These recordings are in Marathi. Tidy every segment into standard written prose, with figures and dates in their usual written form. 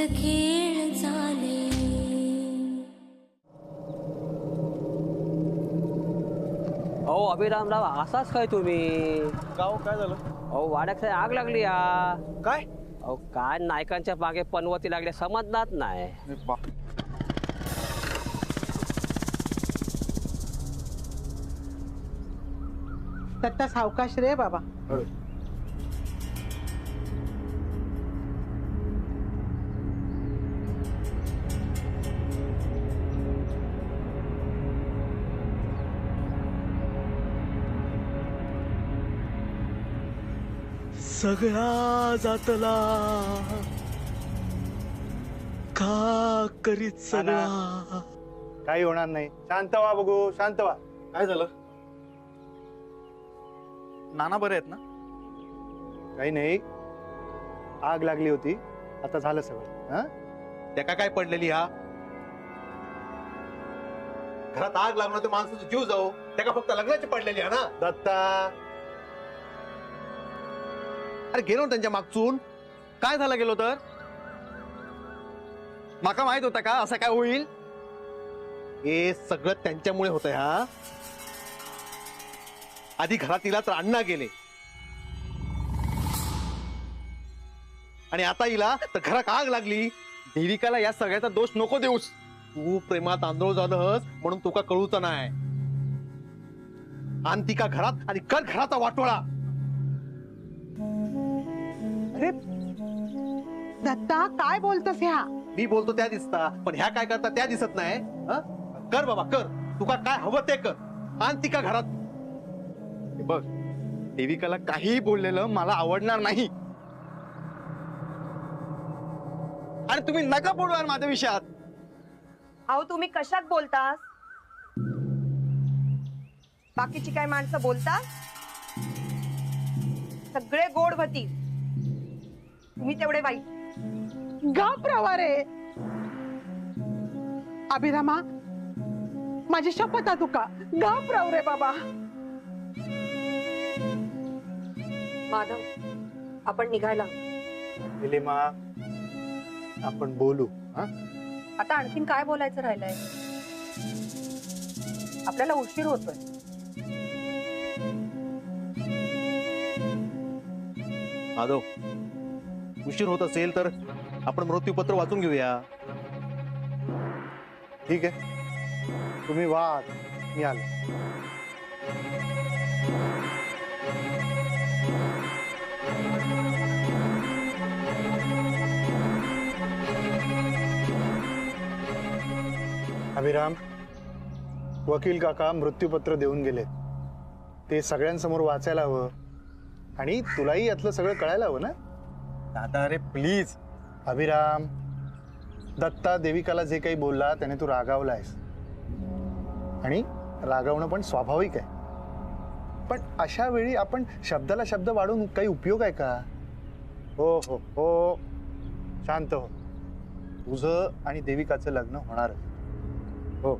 खेळ चाले. अहो अभिरामराव असाच काय तुम्ही? गाव काय झालं? अहो वाड्यात आग लागली या. काय? अहो काय नायकांच्या बागे पनवती लागल्या समजणार नाही. दत्ता सावकाश रे बाबा. सगळा जातला का करीत सगळा. काही होणार नाही. शांत व्हा बघू, शांत व्हा. काय झालं? नाना बरे आहेत ना? काही नाही, आग लागली होती, आता झालं सगळं. हा, त्या काय पडलेली हा घरात आग लागणार, माणसाचा जीव जाऊ, त्या फक्त लग्नाची पडलेली हा ना. दत्ता अरे गेलो ना त्यांच्या मागचून. काय झालं गेलो तर? माका माहित होता का असं काय होईल? हे सगळं त्यांच्यामुळे होतंय. हा आधी घरात तिला तर अण्णा गेले आणि आता हिला तर घरात आग लागली. देविकाला या सगळ्याचा दोष नको देऊस. तू प्रेमात आंधळ झालंस म्हणून तुका कळूच नाही. आण ती का घरात आणि कर घराचा वाटोळा. अरे दत्ता काय बोलतोस ह्या? मी बोलतो त्या दिसता, पण ह्या काय करता त्या दिसत नाही. कर बाबा कर, तुका काय हवं ते कर. आण ती का घरात. बघ, देविकाला काहीही बोललेलं मला आवडणार नाही. आणि तुम्ही नका बोलू यार माझ्या विषयात. अहो तुम्ही कशात बोलतास? बाकीची काय माणसं बोलतात? सगळे गोड होती, तुम्ही तेवढे वाईट. घाबरावा रे अभिरामा, माझी शपथ आहे तुका. घाबराव रे बाबा. माधव, आपण निघायला. निलिमा, आपण बोलू. हा, आता आणखीन काय बोलायचं राहिलंय? आपल्याला उशीर होतोय. माधव, उशीर होत असेल तर आपण मृत्यूपत्र वाचून घेऊया. ठीक आहे, तुम्ही वा, मी आलो. अभिराम, वकील काका मृत्यूपत्र देऊन गेले. ते सगळ्यांसमोर वाचायला हवं आणि तुलाही यातलं सगळं कळायला हवं ना. दादा रे प्लीज. अभिराम, दत्ता देविकाला जे काही बोलला त्याने तू रागावलायस आणि रागावणं पण स्वाभाविक आहे. पण अशा वेळी आपण शब्दाला शब्द वाढून काही उपयोग आहे का? हो हो हो, शांत हो. तुझं आणि देविकाचं लग्न होणारच. हो,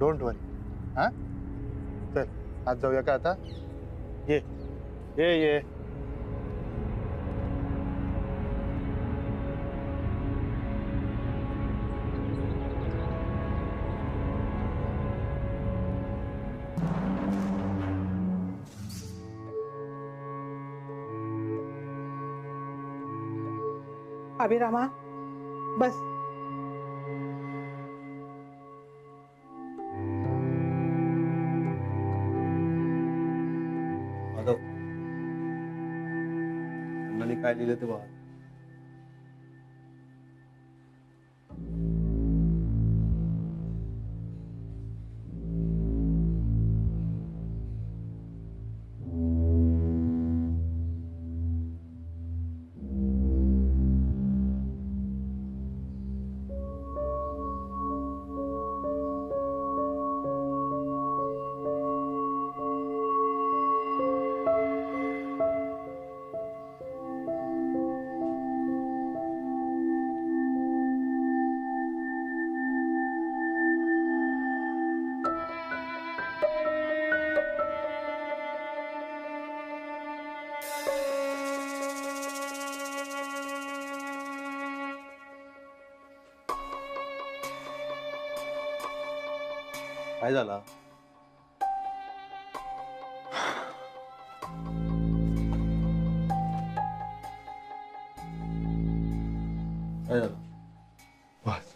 डोंट वरी. हा, चल आज जाऊया का आता? ये ये ये. अभिरामा बस. माधव, अण्णांनी काय लिहिलं ते बघा. काय झालं? काय झालं? बस.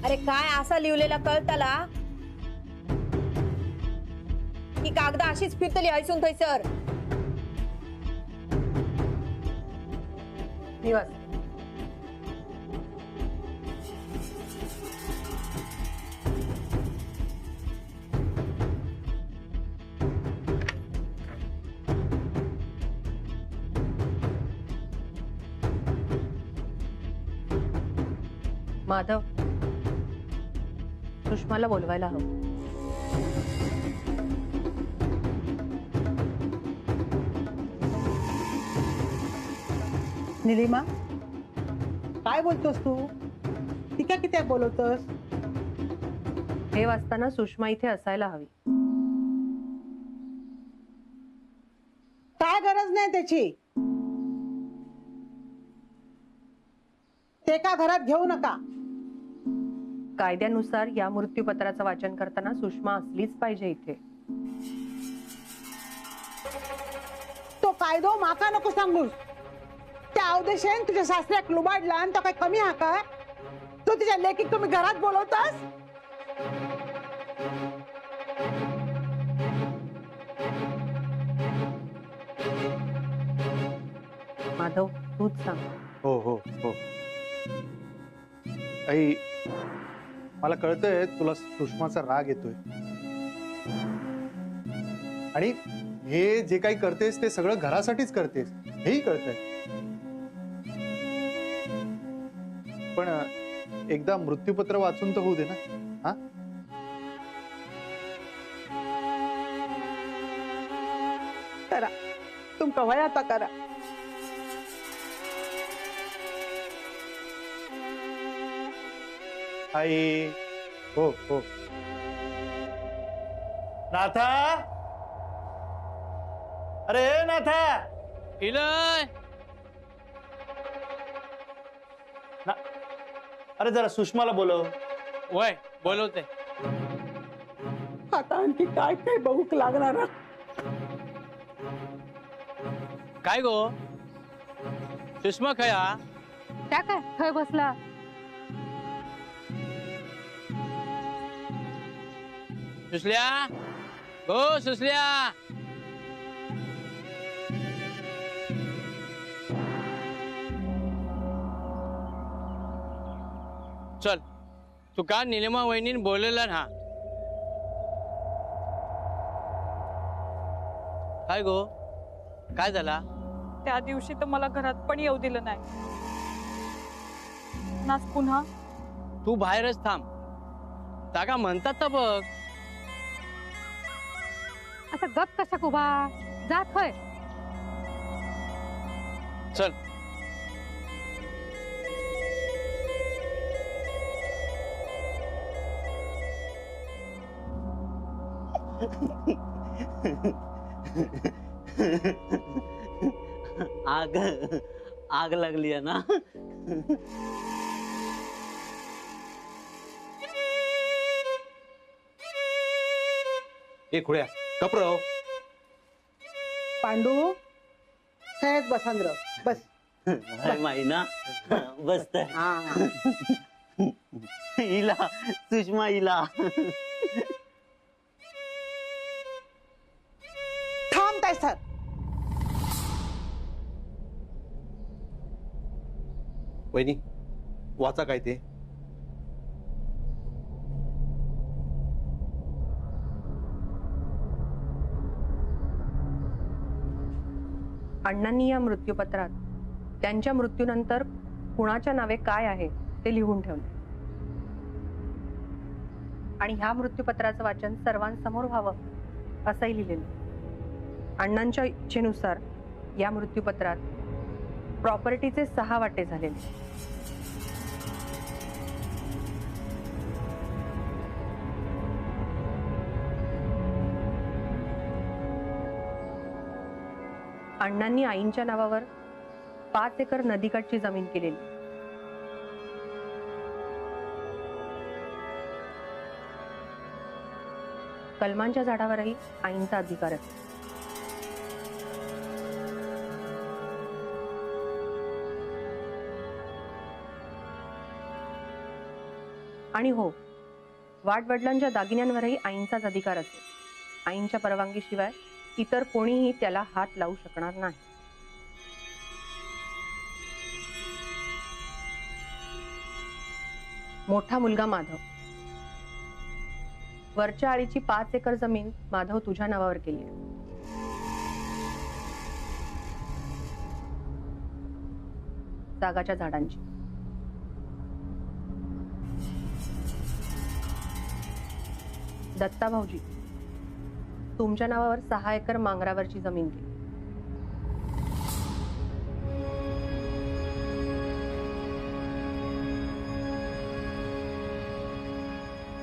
अरे काय असा लिहिलेला कळताला की कागदा अशीच फिरतली ऐसून थैसर दिवस माधव सुषमाला बोलवायला हवं. निलिमा काय बोलतोस तू? ती किती बोलवतोस? हे वाचताना सुषमा इथे असायला हवी. काय गरज नाही त्याची. ते का घरात घेऊ नका. कायद्यानुसार या मृत्यूपत्राचं वाचन करताना सुषमा असलीच पाहिजे इथे. तो कायदो माका नको सांगूस. त्या अवदेशेन तुझ्या सासऱ्याक लुबाडला आणि तो काय कमी हा का? तू तुझ्या लेकीक तुम्ही घरात बोलवतास? माधव तूच सांग. हो हो हो. आई, मला कळतंय तुला सुषमाचा राग येतोय आणि हे जे काही करतेस ते सगळं घरासाठीच करतेस हेही कळतंय. पण एकदा मृत्यूपत्र वाचून तर होऊ दे ना. हा, करा तुमका वय आता करा. आई. हो हो. नाथा, अरे नाथा, इलय अरे जरा सुषमाला बोलव. वय बोलवते. आता आणखी काय काय बहुक लागणार. काय गो सुषमा खया? त्या काय खय बसला. सुसल्या गो सुसल्या. चल तुका निलिमा वहिनीन बोललेला ना. काय गो काय झाला? त्या दिवशी तर मला घरात पण येऊ दिलं नाही. नाच पुन्हा तू बाहेरच थांब. ताका म्हणतात तर बघ. आता गप कसा कुबा जात होय. चल आग आग लागली आहे ना. ए खुड्या कपराव. पांडू खेळत बसांद्र बस. माहिना बसत इला सुषमा इला. थांबताय सर. वहिनी वाचा काय ते. अण्णांनी या मृत्यूपत्रात त्यांच्या मृत्यूनंतर कुणाच्या नावे काय आहे ते लिहून ठेवले आणि ह्या मृत्यूपत्राचं वाचन सर्वांसमोर व्हावं असंही लिहिलेलं. अण्णांच्या इच्छेनुसार या मृत्यूपत्रात प्रॉपर्टीचे 6 वाटे झालेले. अण्णांनी आईंच्या नावावर 5 एकर नदीकाठची जमीन केलेली. कलमांच्या झाडावरही आईंचा अधिकार आहे. आणि हो, वाडवडिलांच्या दागिन्यांवरही आईंचाच अधिकार असेल. आईंच्या परवानगीशिवाय इतर कोणीही त्याला हात लावू शकणार नाही. मोठा मुलगा माधव, वरच्या आळीची 5 एकर जमीन माधव तुझ्या नावावर केली आहे. सागाच्या झाडांची. दत्ता भाऊजी, तुमच्या नावावर 6 एकर मांगरावरची जमीन केली.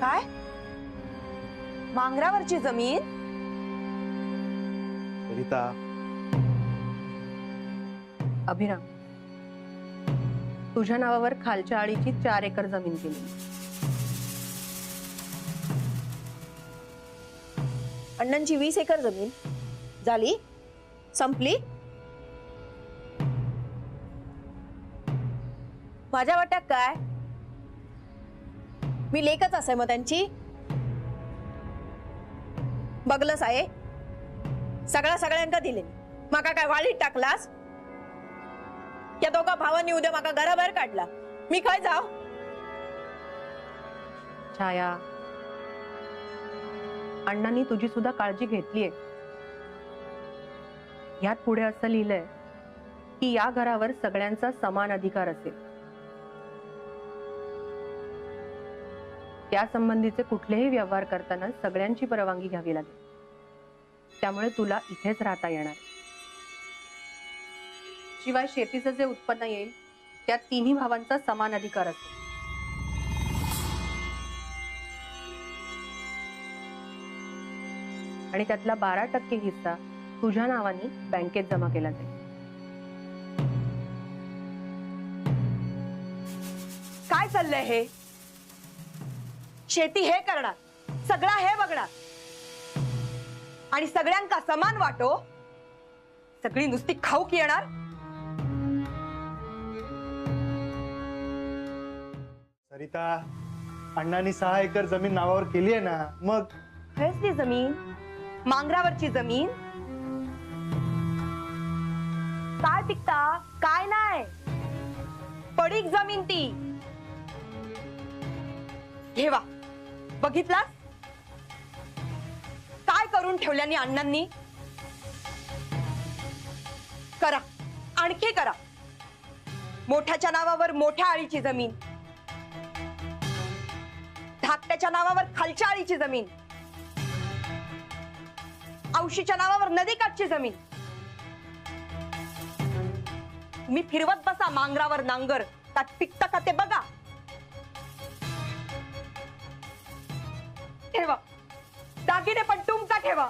काय? मांगरावरची जमीन? सरिता, अभिराम, तुझ्या नावावर खालच्या आळीची 4 एकर जमीन केली. अण्णांची 20 एकर जमीन झाली, संपली. माझ्या वाट्यात काय? मी लेकच असे मग त्यांची. बघलंस आहे, सगळ्यांका दिले. माका काय वाळीत टाकलास? या दोघा भावांनी उद्या माका घराबाहेर काढला, मी काय जाव? छाया, अण्णांनी तुझी सुद्धा काळजी घेतलीये. यात पुढे असं लिहिलंय की या घरावर सगळ्यांचा समान अधिकार असेल. त्या संबंधीचे कुठलेही व्यवहार करताना सगळ्यांची परवानगी घ्यावी लागेल. त्यामुळे तुला इथेच राहता येणार. शिवाय शेतीचं जे उत्पन्न येईल त्यात 3 भावांचा समान अधिकार असेल. आणि त्यातला 12% हिस्सा तुझ्या नावाने बँकेत जमा केला जाईल. काय चाललंय हे? शेती हे करणार, सगळा हे बघणार आणि सगळ्यांका समान वाटो. सगळी नुसती खाऊक येणार. सरिता, अण्णांनी 6 एकर जमीन नावावर केली आहे ना, मग खरंच जमीन, मांगरावरची जमीन. काय पिकता काय नाही, पडीक जमीन ती. घेवा, बघितला काय करून ठेवल्यानी अण्णांनी. करा, आणखी करा. मोठ्याच्या नावावर मोठ्या आळीची जमीन, धाकट्याच्या नावावर खालच्या आळीची जमीन, औशीच्या नावावर नदीकाठची जमीन. तुम्ही फिरवत बसा मांगरावर नांगर, त्यात पिकत का ते बघा. ठेवा दागिने पण तुमचा ठेवा,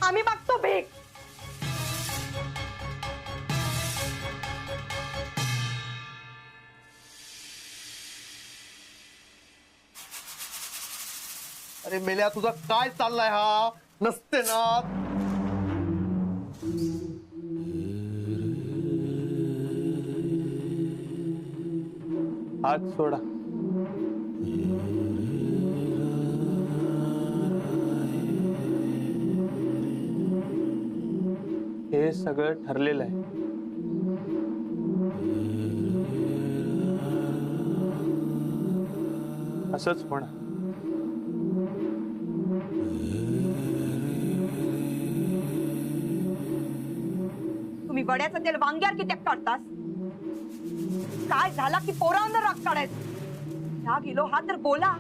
आम्ही मागतो भीक. अरे मेल्या, तुझा काय चाललाय हा? नसते ना. हात सोडा. हे सगळं ठरलेलं आहे. असंच म्हणा. तुम्ही वड्याचं तेल वांग्यावर किती काढतास? काय झाला की पोरांवर राग काढायचं? राग गेलो हा तर बोला.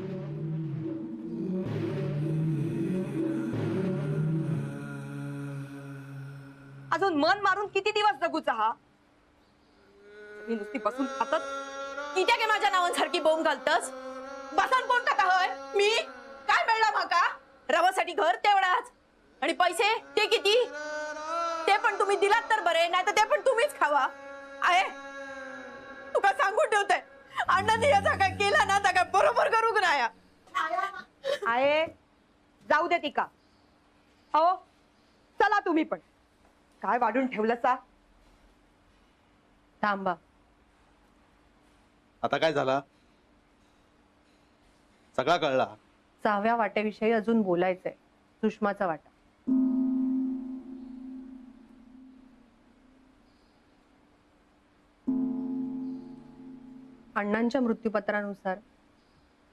अजून मन मारून किती दिवस जगूचा हा? मी नुसती बसून खातात कित्या के माझ्या नावांसारखी बोंब घालतस? बसन कोण खाता होय? मी काय मिळला माका? रवासाठी घर तेवढाच आणि पैसे ते किती? ते पण तुम्ही दिलात तर बरे, नाही तर ते पण तुम्हीच खावा. आहे तुका सांगून ठेवते, अण्णांनी याचा काय केला ना त्या काय बरोबर करू नाया. आहे जाऊ दे ती का. हो चला तुम्ही पण. काय वाढून ठेवलं सा? थांबा. आता काय झाला? सगळा कळला. 6व्या वाट्याविषयी अजून बोलायचंय. सुषमाचा वाटा. अण्णांच्या मृत्यूपत्रानुसार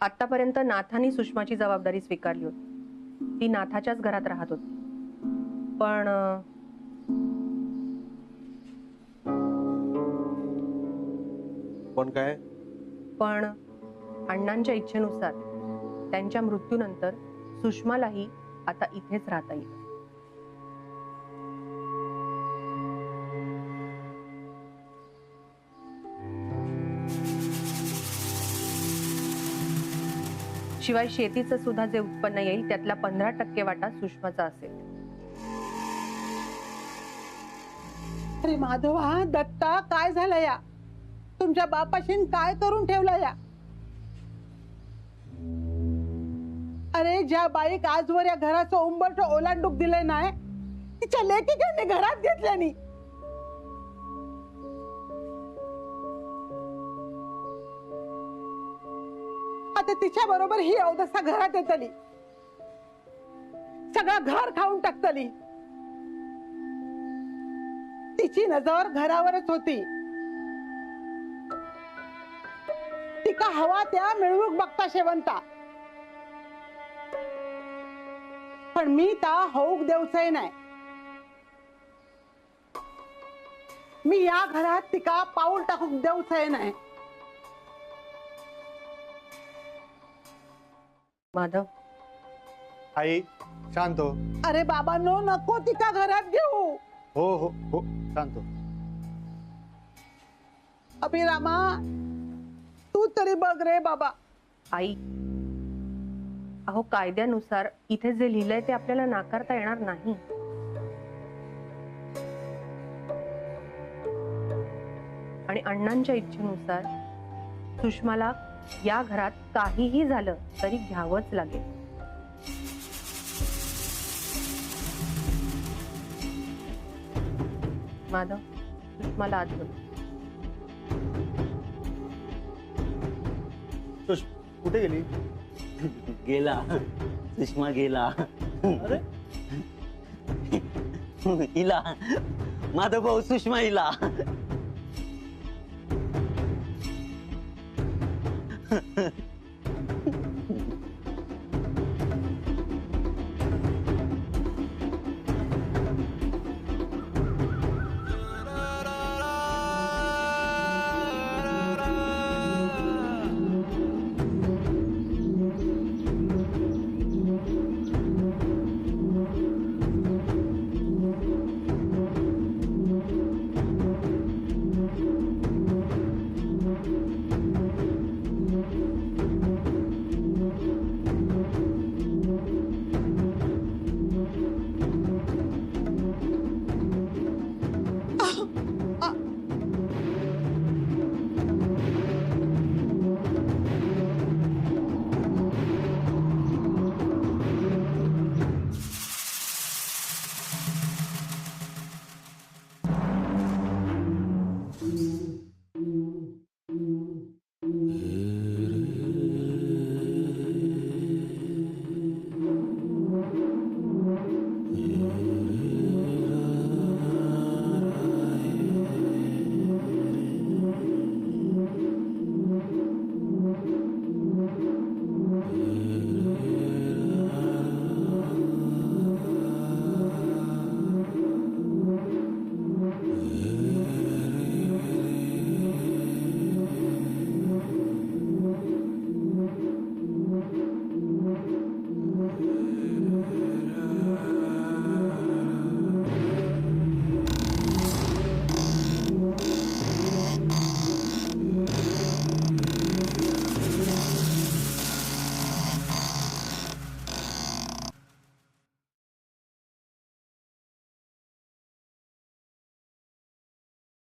आतापर्यंत नाथांनी सुषमाची जबाबदारी स्वीकारली होती. ती नाथाच्याच घरात राहत होती. पण काय? पण अण्णांच्या इच्छेनुसार त्यांच्या मृत्यूनंतर सुषमालाही आता इथेच राहता येईल. शिवाय शेतीचं सुद्धा जे उत्पन्न येईल त्यातला 15% वाटा सुषमाचा असेल. अरे माधवा, दत्ता, काय झालं या? तुमच्या बापाशी काय करून ठेवलं या? अरे ज्या बाईक आजवर या घराचं उंबरट ओलांडूक दिलंय नाही, तिच्या लेकीने घरात घेतल्यानी. आता तिच्या बरोबर ही अवदसा घरात येतली, सगळं घर खाऊन टाकतली. तिची नजर घरावरच होती. तिका हवा त्या मिळवूक बघता शेवंता. पण मी ता होऊक देवचंय नाही. मी या घरात तिका पाऊल टाकूक देवचंय नाही. माधव, आई शांत हो. अरे बाबांनो, नको तिका घरात घेऊ. हो हो हो शांत हो. अभिरामा, तू तरी बघ रे बाबा. आई, अहो कायद्यानुसार इथे जे लिहिलंय ते आपल्याला नाकारता येणार नाही. आणि अण्णांच्या इच्छेनुसार सुषमाला या घरात काहीही झालं तरी घ्यावंच लागेल. माधव, सुषमाला आत बोल. कुठे गेली? गेला सुषमा गेला. अरे इला माधव भाऊ, सुषमा इला.